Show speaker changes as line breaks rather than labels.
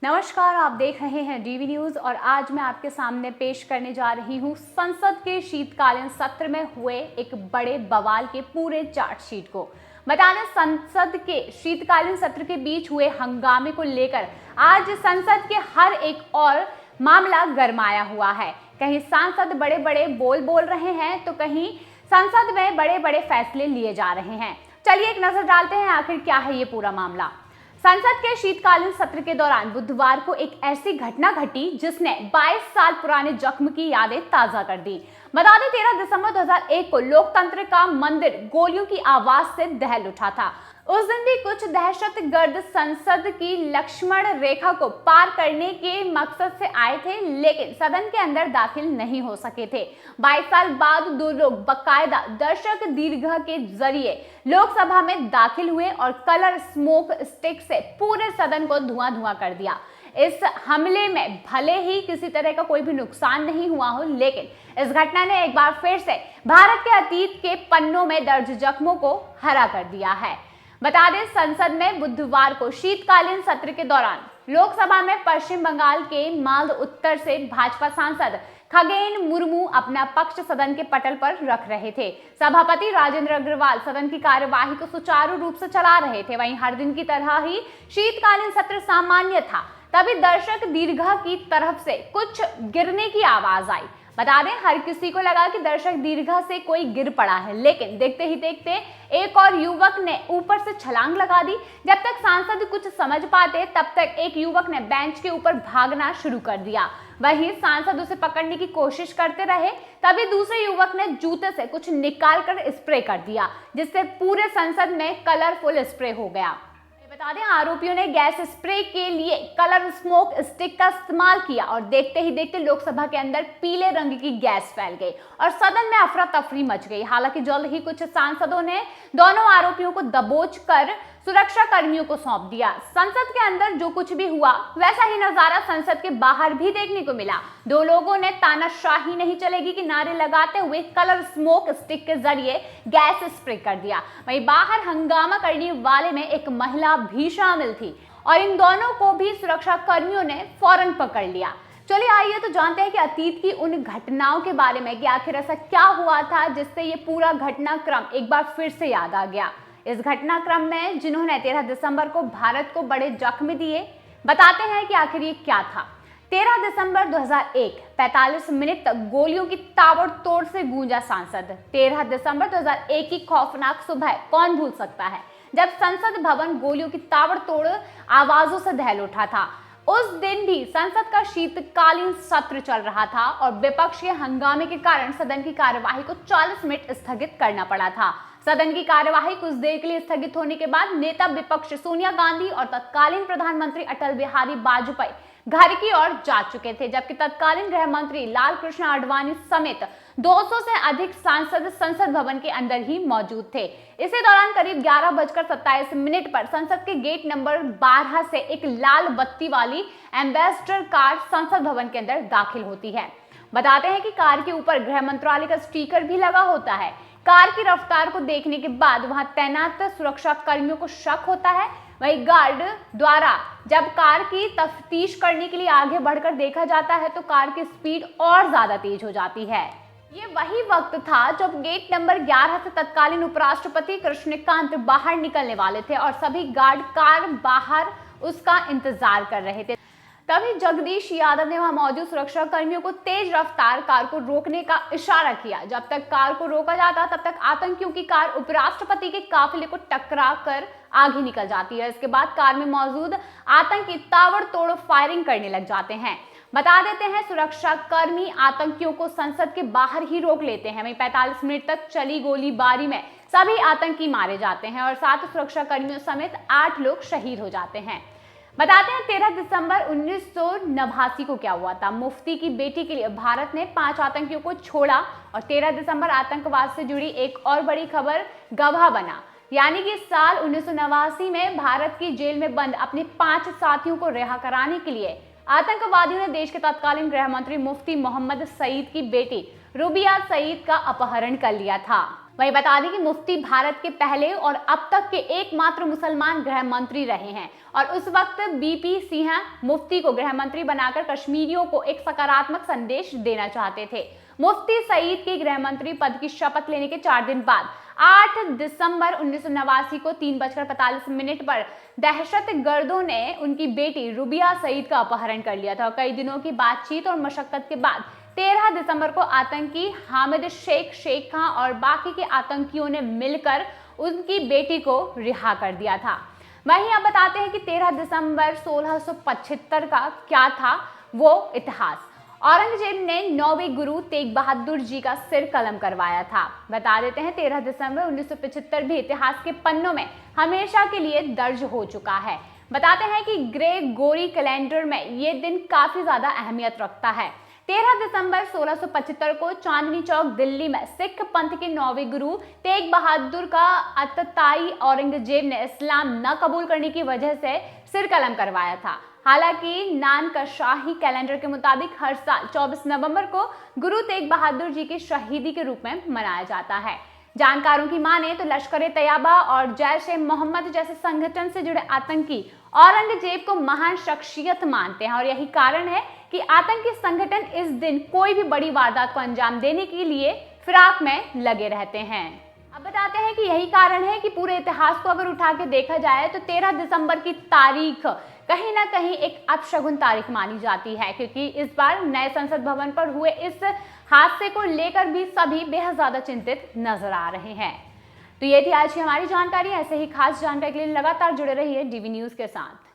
नमस्कार, आप देख रहे हैं डीवी न्यूज और आज मैं आपके सामने पेश करने जा रही हूं संसद के शीतकालीन सत्र में हुए एक बड़े बवाल के पूरे चार्जशीट को। बता दें, संसद के शीतकालीन सत्र के बीच हुए हंगामे को लेकर आज संसद के हर एक और मामला गरमाया हुआ है। कहीं सांसद बड़े बड़े बोल रहे हैं तो कहीं संसद में बड़े बड़े फैसले लिए जा रहे हैं। चलिए एक नजर डालते हैं आखिर क्या है ये पूरा मामला। संसद के शीतकालीन सत्र के दौरान बुधवार को एक ऐसी घटना घटी जिसने 22 साल पुराने जख्म की यादें ताजा कर दी। बता दें, 13 दिसंबर 2001 को लोकतंत्र का मंदिर गोलियों की आवाज से दहल उठा था। उस दिन भी कुछ दहशतगर्द संसद की लक्ष्मण रेखा को पार करने के मकसद से आए थे, लेकिन सदन के अंदर दाखिल नहीं हो सके थे। 22 साल बाद दो लोग बकायदा दर्शक दीर्घा के जरिए लोकसभा में दाखिल हुए और कलर स्मोक स्टिक से पूरे सदन को धुआं कर दिया। इस हमले में भले ही किसी तरह का कोई भी नुकसान नहीं हुआ हो, लेकिन इस घटना ने एक बार फिर से भारत के अतीत के पन्नों में दर्ज जख्मों को हरा कर दिया है। बता दें, संसद में बुधवार को शीतकालीन सत्र के दौरान लोकसभा में पश्चिम बंगाल के मालदा उत्तर से भाजपा सांसद खगेन मुर्मू अपना पक्ष सदन के पटल पर रख रहे थे। सभापति राजेंद्र अग्रवाल सदन की कार्यवाही को सुचारू रूप से चला रहे थे। वहीं हर दिन की तरह ही शीतकालीन सत्र सामान्य था। तभी दर्शक दीर्घा की तरफ से कुछ गिरने की आवाज आई। बता दें, हर किसी को लगा कि दर्शक दीर्घा से कोई गिर पड़ा है, लेकिन देखते ही देखते एक और युवक ने ऊपर से छलांग लगा दी। जब तक सांसद कुछ समझ पाते तब तक एक युवक ने बेंच के ऊपर भागना शुरू कर दिया। वहीं सांसद उसे पकड़ने की कोशिश करते रहे। तभी दूसरे युवक ने जूते से कुछ निकाल कर स्प्रे कर दिया, जिससे पूरे संसद में कलरफुल स्प्रे हो गया। बता दें, आरोपियों ने गैस स्प्रे के लिए कलर स्मोक स्टिक का इस्तेमाल किया और देखते ही देखते लोकसभा के अंदर पीले रंग की गैस फैल गई और सदन में अफरा तफरी मच गई। हालांकि जल्द ही कुछ सांसदों ने दोनों आरोपियों को दबोच कर सुरक्षा कर्मियों को सौंप दिया। संसद के अंदर जो कुछ भी हुआ वैसा ही नजारा संसद के बाहर भी देखने को मिला। दो लोगों ने तानाशाही नहीं चलेगी कि नारे लगाते हुए कलर स्मोक स्टिक के जरिए गैस स्प्रे कर दिया। वहीं बाहर हंगामा करने वाले में एक महिला भी शामिल थी और इन दोनों को भी सुरक्षा कर्मियों ने फौरन पकड़ लिया। चलिए आइए तो जानते हैं कि अतीत की उन घटनाओं के बारे में कि आखिर ऐसा क्या हुआ था जिससे ये पूरा घटनाक्रम एक बार फिर से याद आ गया। इस घटनाक्रम में जिन्होंने 13 दिसंबर को भारत को बड़े जख्म दिए, बताते हैं कि आखिर ये क्या था। 13 दिसंबर 2001 45 मिनट तक गोलियों की ताबड़तोड़ से गूंजा संसद। 13 दिसंबर 2001 की खौफनाक सुबह कौन भूल सकता है, जब संसद भवन गोलियों की ताबड़तोड़ आवाजों से दहल उठा था। उस दिन भी संसद का शीतकालीन सत्र चल रहा था और विपक्ष के हंगामे के कारण सदन की कार्यवाही को 40 मिनट स्थगित करना पड़ा था। सदन की कार्यवाही कुछ देर के लिए स्थगित होने के बाद नेता विपक्ष सोनिया गांधी और तत्कालीन प्रधानमंत्री अटल बिहारी वाजपेयी घर की ओर जा चुके थे, जबकि तत्कालीन गृह मंत्री लाल कृष्ण आडवाणी समेत 200 से अधिक सांसद संसद भवन के अंदर ही मौजूद थे। इसी दौरान करीब 11:27 पर संसद के गेट नंबर 12 से एक लाल बत्ती वाली एम्बेसडर कार संसद भवन के अंदर दाखिल होती है। बताते हैं कि कार के ऊपर गृह मंत्रालय का स्टिकर भी लगा होता है। कार की रफ्तार को देखने के बाद वहां तैनात सुरक्षा कर्मियों को शक होता है। वहीं गार्ड द्वारा जब कार की तफ्तीश करने के लिए आगे बढ़कर देखा जाता है तो कार की स्पीड और ज्यादा तेज हो जाती है। ये वही वक्त था जब गेट नंबर 11 से तत्कालीन उपराष्ट्रपति कृष्णकांत बाहर निकलने वाले थे और सभी गार्ड कार बाहर उसका इंतजार कर रहे थे। तभी जगदीश यादव ने वहां मौजूद सुरक्षा कर्मियों को तेज रफ्तार कार को रोकने का इशारा किया। जब तक कार को रोका जाता तब तक आतंकियों की कार उपराष्ट्रपति के काफिले को टकरा कर आगे निकल जाती है। इसके बाद कार में मौजूद आतंकी ताबड़तोड़ फायरिंग करने लग जाते हैं। बता देते हैं, सुरक्षा कर्मी आतंकियों को संसद के बाहर ही रोक लेते हैं। वहीं 45 मिनट तक चली गोलीबारी में सभी आतंकी मारे जाते हैं और 7 सुरक्षा कर्मियों समेत 8 लोग शहीद हो जाते हैं। बताते हैं 13 दिसंबर 1989 को क्या हुआ था। मुफ्ती की बेटी के लिए भारत ने 5 आतंकियों को छोड़ा और 13 दिसंबर आतंकवाद से जुड़ी एक और बड़ी खबर गवाह बना। यानी कि साल 1989 में भारत की जेल में बंद अपने 5 साथियों को रिहा कराने के लिए आतंकवादियों ने देश के तत्कालीन गृह मंत्री मुफ्ती मोहम्मद सईद की बेटी रुबिया सईद का अपहरण कर लिया था। वहीं बता दें कि मुफ्ती भारत के पहले और अब तक के एकमात्र मुसलमान गृह मंत्री रहे हैं और उस वक्त बीपी सिंह मुफ्ती को गृह मंत्री बनाकर कश्मीरियों को एक सकारात्मक संदेश देना चाहते थे। मुफ्ती सईद के गृह मंत्री पद की शपथ लेने के 4 दिन बाद 8 दिसंबर 1989 को 3:45 पर दहशतगर्दों ने उनकी बेटी रुबिया सईद का अपहरण कर लिया था और कई दिनों की बातचीत और मशक्कत के बाद 13 दिसंबर को आतंकी हामिद शेख खां और बाकी के आतंकियों ने मिलकर उनकी बेटी को रिहा कर दिया था। वहीं अब बताते हैं कि 13 दिसंबर 1675 का क्या था वो इतिहास। औरंगजेब ने 9वें गुरु तेग बहादुर जी का सिर कलम करवाया था। बता देते हैं 13 दिसंबर 1975 भी इतिहास के पन्नों में हमेशा के लिए दर्ज हो चुका है। बताते हैं कि ग्रेगोरी कैलेंडर में ये दिन काफी ज्यादा अहमियत रखता है। 13 दिसंबर 1675 को चांदनी चौक दिल्ली में सिख पंथ के 9वें गुरु तेग बहादुर का अतताई औरंगजेब ने इस्लाम न कबूल करने की वजह से सिर कलम करवाया था। हालांकि नानकशाही कैलेंडर के मुताबिक हर साल 24 नवंबर को गुरु तेग बहादुर जी की शहीदी के रूप में मनाया जाता है। जानकारों की माने तो लश्कर-ए-तैयबा और जैश-ए-मोहम्मद जैसे संगठन से जुड़े आतंकी औरंगजेब को महान शख्सियत मानते हैं और यही कारण है कि आतंकी संगठन इस दिन कोई भी बड़ी वारदात को अंजाम देने के लिए फिराक में लगे रहते हैं। अब बताते हैं कि यही कारण है कि पूरे इतिहास को अगर उठा के देखा जाए तो 13 दिसंबर की तारीख कहीं ना कहीं एक अपशगुन तारीख मानी जाती है, क्योंकि इस बार नए संसद भवन पर हुए इस हादसे को लेकर भी सभी बेहद ज्यादा चिंतित नजर आ रहे हैं। तो ये थी आज की हमारी जानकारी। ऐसे ही खास जानकारी के लिए लगातार जुड़े रहिए डीवी न्यूज के साथ।